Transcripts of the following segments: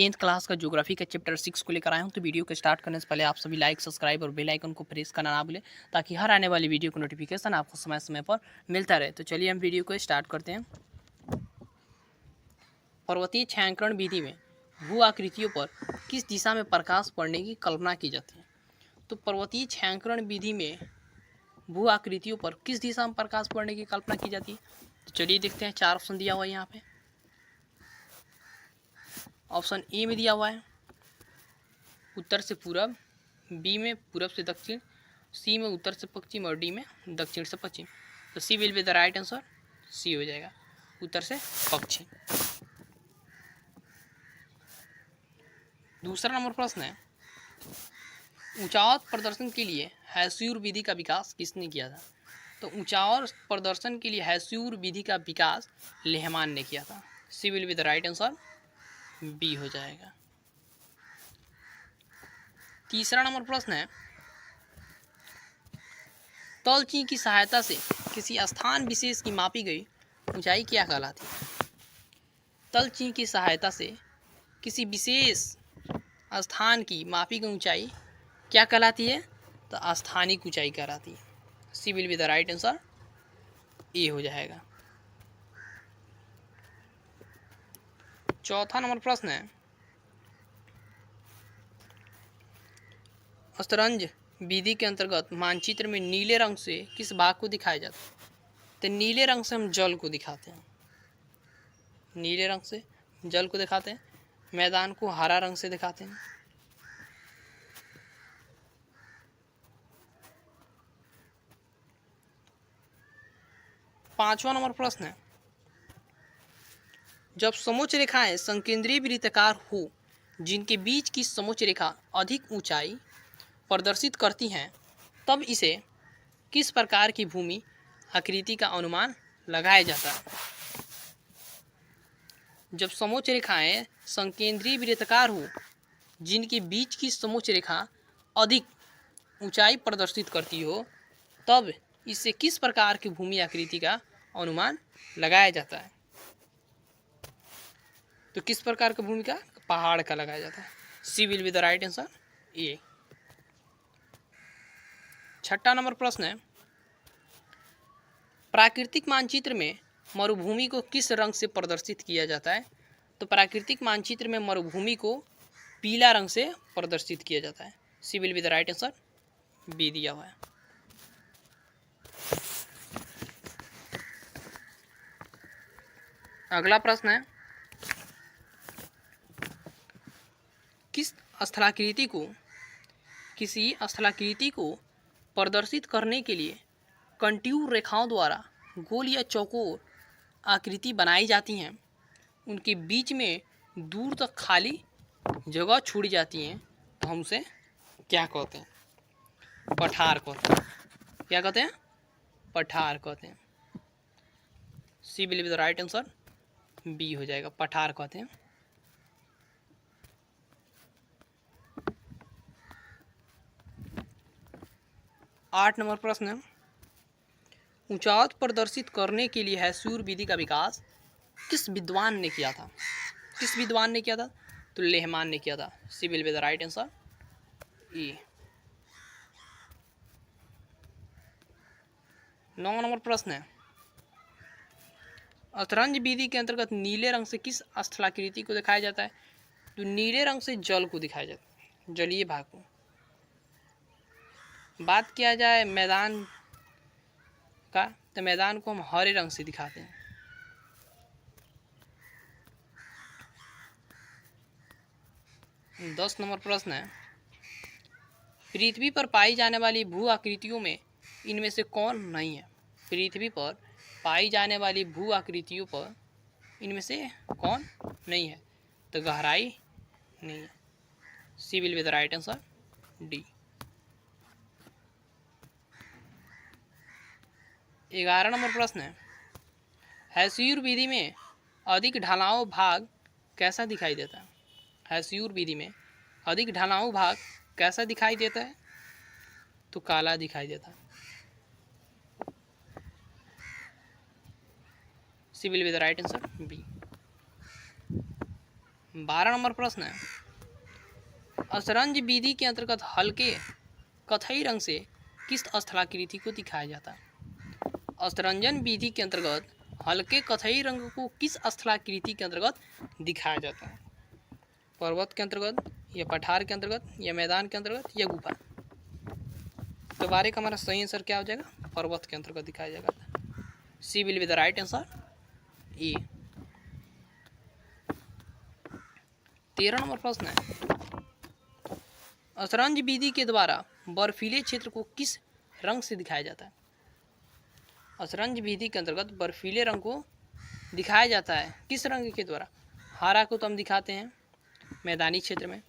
10th class का geography का chapter 6 को लेकर आया हूं। तो वीडियो को स्टार्ट करने से पहले आप सभी लाइक, सब्सक्राइब और बेल आइकन को प्रेस करना ना भूलें, ताकि हर आने वाली वीडियो का नोटिफिकेशन आपको समय समय पर मिलता रहे। तो चलिए हम वीडियो को स्टार्ट करते हैं। पर्वतीय छायांकन विधि में भू आकृतियों पर किस दिशा में प्रकाश पड़ने की कल्पना की जाती है? तो पर्वतीय छायांकन विधि में भू आकृतियों पर किस दिशा में प्रकाश पड़ने की कल्पना की जाती है? तो चलिए देखते हैं। 4 ऑप्शन दिया हुआ है यहाँ पे। ऑप्शन ए में दिया हुआ है उत्तर से पूरब, बी में पूरब से दक्षिण, सी में उत्तर से पश्चिम और डी में दक्षिण से पश्चिम। तो C will be the right answer. C हो जाएगा, उत्तर से पश्चिम। दूसरा नंबर प्रश्न है, ऊंचाई प्रदर्शन के लिए हैस्यूर विधि का विकास किसने किया था? तो ऊंचाई प्रदर्शन के लिए हैस्यूर विधि का विकास लेहमान ने किया था। C will be the right answer. B हो जाएगा। तीसरा नंबर प्रश्न है, तलची की सहायता से किसी स्थान विशेष की मापी गई ऊंचाई क्या कहलाती है? तलची की सहायता से किसी विशेष स्थान की मापी गई ऊंचाई क्या कहलाती है? तो स्थानिक ऊंचाई कहलाती है। C will be the right answer. A हो जाएगा। चौथा नंबर प्रश्न है, शतरंज विधि के अंतर्गत मानचित्र में नीले रंग से किस भाग को दिखाया जाता है? तो नीले रंग से हम जल को दिखाते हैं। नीले रंग से जल को दिखाते हैं। मैदान को हरा रंग से दिखाते हैं। पांचवा नंबर प्रश्न है, जब समोच्च रेखाएं संकेंद्रीय वृत्ताकार हो जिनके बीच की समोच्च रेखा अधिक ऊंचाई प्रदर्शित करती हैं, तब इसे किस प्रकार की भूमि आकृति का अनुमान लगाया जाता है? जब समोच्च रेखाएं संकेंद्रीय वृत्ताकार हो जिनके बीच की समोच्च रेखा अधिक ऊंचाई प्रदर्शित करती हो, तब इससे किस प्रकार की भूमि आकृति का अनुमान लगाया जाता है? तो किस प्रकार का भूमि का? पहाड़ का लगाया जाता है। C will be the right answer. A. छठा नंबर प्रश्न है, प्राकृतिक मानचित्र में मरुभूमि को किस रंग से प्रदर्शित किया जाता है? तो प्राकृतिक मानचित्र में मरुभूमि को पीला रंग से प्रदर्शित किया जाता है। C will be the right answer. B दिया हुआ है। अगला प्रश्न है, किसी स्थलाकृति को प्रदर्शित करने के लिए कंटूर रेखाओं द्वारा गोल या चौकोर आकृति बनाई जाती हैं, उनके बीच में दूर तक खाली जगह छोड़ी जाती हैं, तो हम उसे क्या कहते हैं? पठार कहते हैं। क्या कहते हैं? पठार कहते हैं। C will be the right answer. B हो जाएगा, पठार कहते हैं। आठ नंबर प्रश्न है, ऊंचाई प्रदर्शित करने के लिए हैस्यूर विधि का विकास किस विद्वान ने किया था? किस विद्वान ने किया था? तो लेहमान ने किया था। C will be the right answer. A. 9 number प्रश्न है, शतरंज विधि के अंतर्गत नीले रंग से किस स्थलाकृति को दिखाया जाता है? तो नीले रंग से जल को दिखाया जाता है, जलीय भाग को। बात किया जाए मैदान का, तो मैदान को हम हरे रंग से दिखाते हैं। दस नंबर प्रश्न है, पृथ्वी पर पाई जाने वाली भू आकृतियों में इनमें से कौन नहीं है? पृथ्वी पर पाई जाने वाली भू आकृतियों पर इनमें से कौन नहीं है? तो गहराई नहीं है। C will be the right answer. D. 11 number प्रश्न है, हैस्यूर विधि में अधिक ढलाऊ भाग कैसा दिखाई देता है? हैस्यूर विधि में अधिक ढलाऊ भाग कैसा दिखाई देता है? तो काला दिखाई देता है। C will be the right answer. B. 12 number प्रश्न है, असरंज विधि के अंतर्गत हल्के कथई रंग से किस स्थलाकृति को दिखाया जाता है? असरंजन विधि के अंतर्गत हल्के कथई रंग को किस स्थलाकृति के अंतर्गत दिखाया जाता है? पर्वत के अंतर्गत, या पठार के अंतर्गत, या मैदान के अंतर्गत, या गुफा? तो बारे का हमारा सही आंसर क्या हो जाएगा? पर्वत के अंतर्गत दिखाया जाएगा। C will be the right answer, A. 13 number प्रश्न है, असरंज विधि के द्वारा बर्फीले क्षेत्र को किस रंग से दिखाया जाता है? असरंज विधि के अंतर्गत बर्फीले रंग को दिखाया जाता है किस रंग के द्वारा? हरा को तो हम दिखाते हैं मैदानी क्षेत्र में,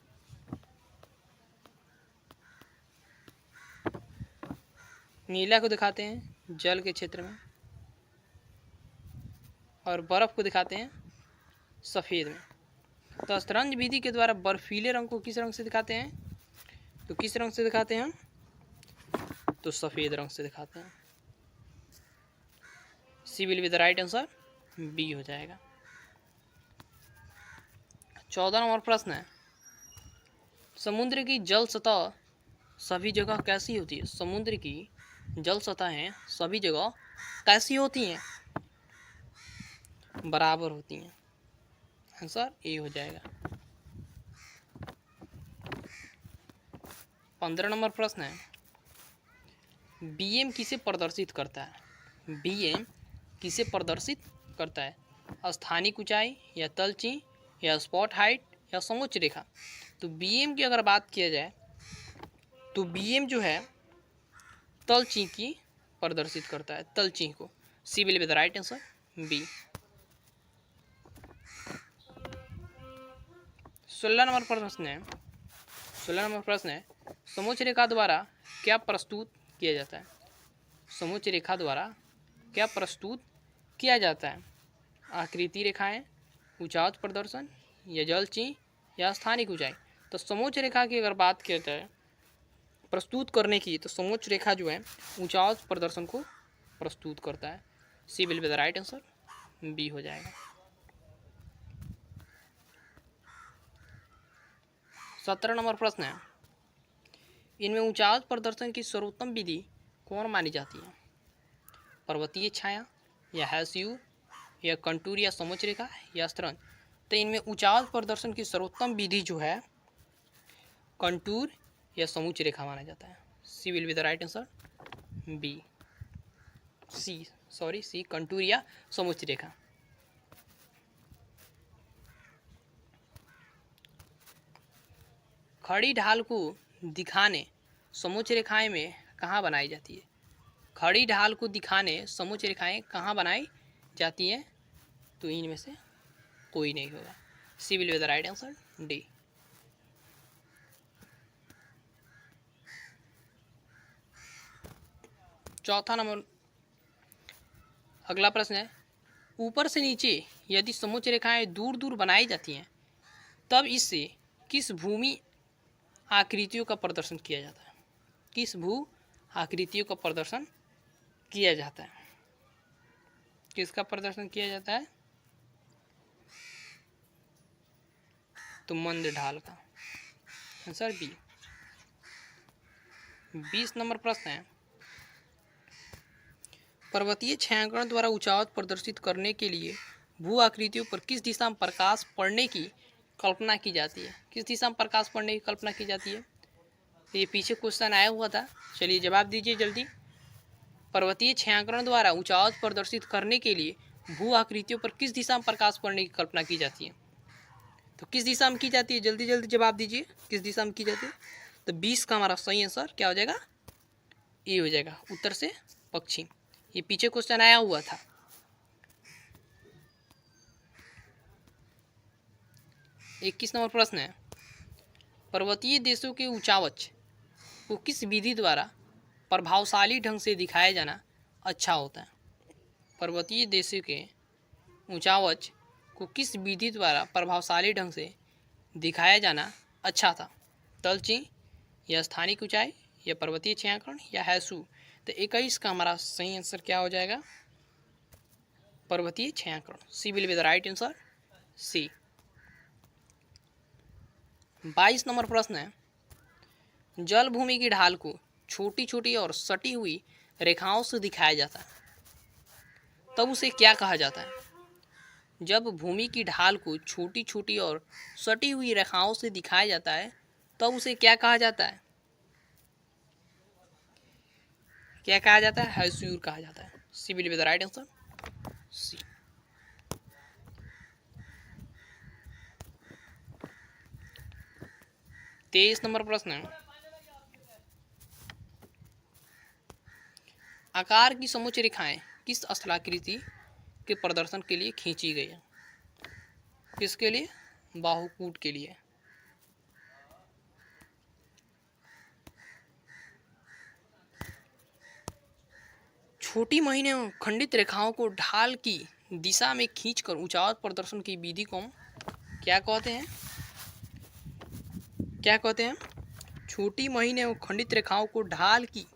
नीला को दिखाते हैं जल के क्षेत्र में, और बर्फ को दिखाते हैं सफ़ेद में। तो असरंज विधि के द्वारा बर्फीले रंग को किस रंग से दिखाते हैं? तो किस रंग से दिखाते हैं? तो सफ़ेद रंग से दिखाते हैं। C will be the right answer, B हो जाएगा। 14 नंबर प्रश्न है, समुद्र की जल सतह सभी जगह कैसी होती है? समुद्र की जल सतहें सभी जगह कैसी होती हैं? बराबर होती हैं। आंसर ए हो जाएगा। 15 नंबर प्रश्न है, बीएम किसे प्रदर्शित करता है? बीएम किसे प्रदर्शित करता है? स्थानिक ऊंचाई, या तलची, या स्पॉट हाइट, या समोच्च रेखा? तो बीएम की अगर बात किया जाए तो बीएम जो है तलची की प्रदर्शित करता है, तलची को। C will be the right answer, B. 16 number प्रश्न है, 16 नंबर प्रश्न है, समोच्च रेखा द्वारा क्या प्रस्तुत किया जाता है? समोच्च रेखा द्वारा क्या प्रस्तुत किया जाता है? आकृति रेखाएं, ऊंचाई प्रदर्शन, या जलची, या स्थानिक ऊंचाई? तो समोच्च रेखा की अगर बात किया जाए प्रस्तुत करने की, तो समोच्च रेखा जो है ऊंचाई प्रदर्शन को प्रस्तुत करता है। C will be the right answer, B हो जाएगा। 17 नंबर प्रश्न है, इनमें ऊंचाई प्रदर्शन की सर्वोत्तम विधि कौन मानी जाती है? पर्वतीय छाया, या हैस्यू, या कंटूर, या समोच्च रेखा, या असरंज? तो इनमें ऊंचाई प्रदर्शन की सर्वोत्तम विधि जो है कंटूर या समोच्च रेखा माना जाता है। C will be the right answer, B. C contour या समोच्च रेखा। खड़ी ढाल को दिखाने समोच्च रेखाएं में कहाँ बनाई जाती है? खड़ी ढाल को दिखाने समोच्च रेखाएं कहाँ बनाई जाती हैं? तो इनमें से कोई नहीं होगा। C will be the right answer, D. चौथा नंबर अगला प्रश्न है, ऊपर से नीचे यदि समोच्च रेखाएं दूर दूर बनाई जाती हैं तब इससे किस भूमि आकृतियों का प्रदर्शन किया जाता है? किस भू आकृतियों का प्रदर्शन किया जाता है? किसका प्रदर्शन किया जाता है? तो मंद ढाल का। Answer B. 20 नंबर प्रश्न है, पर्वतीय छायांकन द्वारा ऊंचाई प्रदर्शित करने के लिए भू आकृतियों पर किस दिशा में प्रकाश पड़ने की कल्पना की जाती है? किस दिशा में प्रकाश पड़ने की कल्पना की जाती है? तो ये पीछे क्वेश्चन आया हुआ था, चलिए जवाब दीजिए जल्दी। पर्वतीय छायांकन द्वारा ऊंचाई प्रदर्शित करने के लिए भू आकृतियों पर किस दिशा में प्रकाश पड़ने की कल्पना की जाती है? तो किस दिशा में की जाती है? जल्दी जल्दी जवाब दीजिए, किस दिशा में की जाती है? तो 20 का हमारा सही आंसर क्या हो जाएगा? ए हो जाएगा, उत्तर से पश्चिम। ये पीछे क्वेश्चन आया हुआ था। 21 नंबर प्रश्न है, पर्वतीय देशों के ऊंचावच को किस विधि द्वारा प्रभावशाली ढंग से दिखाया जाना अच्छा होता है? पर्वतीय देशों के ऊंचावच को किस विधि द्वारा प्रभावशाली ढंग से दिखाया जाना अच्छा था? तलची, या स्थानिक ऊंचाई, या पर्वतीय छायांकन, या हैसू? तो 21 का हमारा सही आंसर क्या हो जाएगा? पर्वतीय छायांकन। C will be the right answer, C. 22 number प्रश्न है, जल भूमि की ढाल को छोटी छोटी और सटी हुई रेखाओं से दिखाया जाता है, तब उसे क्या कहा जाता है? जब भूमि की ढाल को छोटी छोटी और सटी हुई रेखाओं से दिखाया जाता है, तब उसे क्या कहा जाता है? क्या कहा जाता है? हैस्यूर कहा जाता है। C will be the right answer, C. तेईस नंबर प्रश्न है, आकार की समुच्च रेखाएं किस स्थलाकृति के प्रदर्शन के लिए खींची गई है? किसके लिए? बाहुकूट के लिए। छोटी महीने में खंडित रेखाओं को ढाल की दिशा में खींचकर ऊंचाई प्रदर्शन की विधि को क्या कहते हैं? क्या कहते हैं? छोटी महीने में खंडित रेखाओं को ढाल की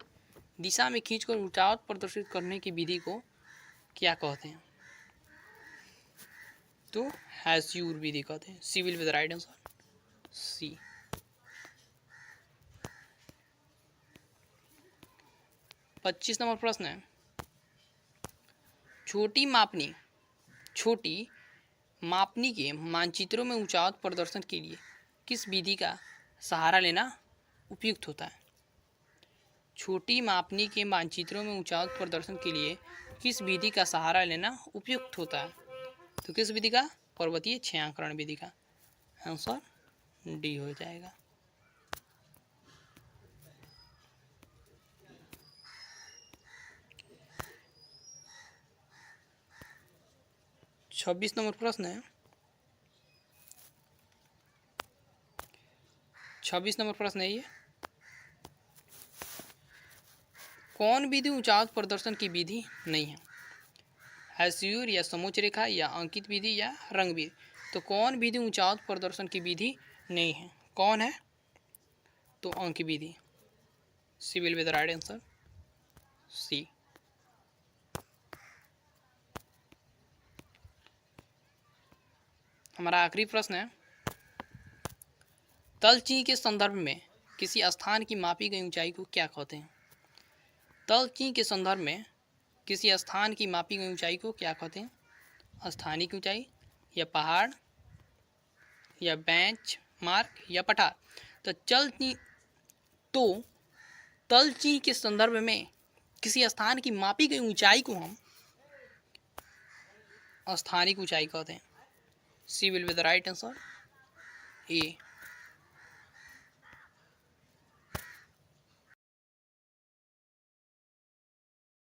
दिशा में खींचकर ऊंचाई प्रदर्शित करने की विधि को क्या कहते हैं? तो हैस्यूर विधि कहते हैं। C will be the right answer, C. पच्चीस नंबर प्रश्न है, छोटी मापनी के मानचित्रों में ऊंचाई प्रदर्शन के लिए किस विधि का सहारा लेना उपयुक्त होता है? छोटी मापनी के मानचित्रों में ऊंचाई प्रदर्शन के लिए किस विधि का सहारा लेना उपयुक्त होता है? तो किस विधि का? पर्वतीय छायांकन विधि का। आंसर डी हो जाएगा। छब्बीस नंबर प्रश्न है, 26 नंबर प्रश्न है ये, कौन विधि ऊंचाई प्रदर्शन की विधि नहीं है? हैस्यूर या समोच्च रेखा या अंकित विधि या रंग विधि? तो कौन विधि ऊंचाई प्रदर्शन की विधि नहीं है? कौन है? तो अंक विधि। C will be the right answer, C. हमारा आखिरी प्रश्न है, तलछी के संदर्भ में किसी स्थान की मापी गई ऊंचाई को क्या कहते हैं? तलछी के संदर्भ में किसी स्थान की मापी गई ऊंचाई को क्या कहते हैं? स्थानिक ऊंचाई या पहाड़ या बेंच मार्क या पठार? तो तलछी के संदर्भ में किसी स्थान की मापी गई ऊंचाई को हम स्थानिक ऊंचाई कहते हैं। C will be the right answer, A.